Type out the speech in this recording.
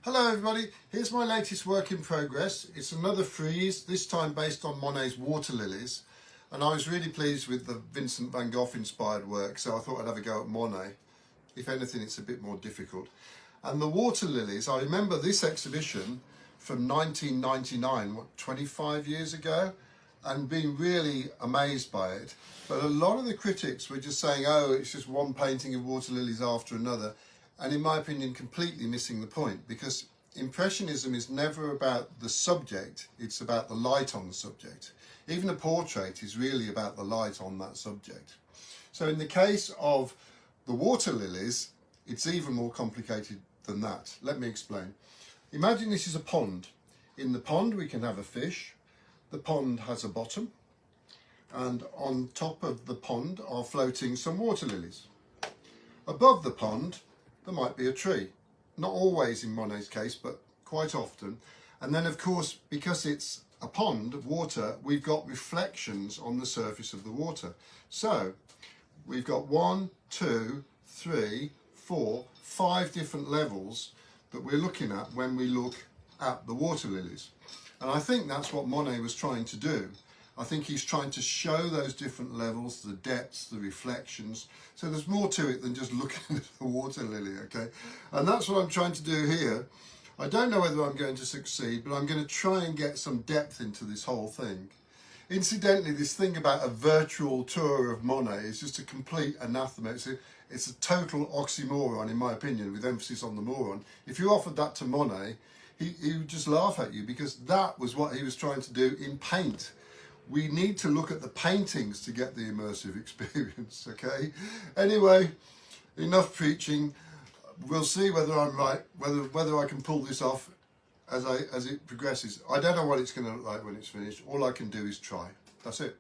Hello everybody, here's my latest work in progress. It's another frieze, this time based on Monet's Waterlillies, and I was really pleased with the Vincent van Gogh inspired work, so I thought I'd have a go at Monet. If anything, it's a bit more difficult. And the Waterlillies, I remember this exhibition from 1999, 25 years ago, and being really amazed by it. But a lot of the critics were just saying, oh, it's just one painting of waterlilies after another. And in my opinion, completely missing the point, because Impressionism is never about the subject, it's about the light on the subject. Even a portrait is really about the light on that subject. So in the case of the waterlilies, it's even more complicated than that. Let me explain. Imagine this is a pond. In the pond we can have a fish. The pond has a bottom, and on top of the pond are floating some waterlilies. Above the pond there might be a tree. Not always in Monet's case, but quite often. And then of course, because it's a pond of water, we've got reflections on the surface of the water. So we've got 1, 2, 3, 4, 5 different levels that we're looking at when we look at the waterlilies. And I think that's what Monet was trying to do. I think he's trying to show those different levels, the depths, the reflections. So there's more to it than just looking at the water lily, okay? And that's what I'm trying to do here. I don't know whether I'm going to succeed, but I'm going to try and get some depth into this whole thing. Incidentally, this thing about a virtual tour of Monet is just a complete anathema. It's a total oxymoron, in my opinion, with emphasis on the moron. If you offered that to Monet, he would just laugh at you, because that was what he was trying to do in paint. We need to look at the paintings to get the immersive experience, okay? Anyway, enough preaching. We'll see whether I'm right, whether I can pull this off as it progresses. I don't know what it's going to look like when it's finished. All I can do is try. That's it.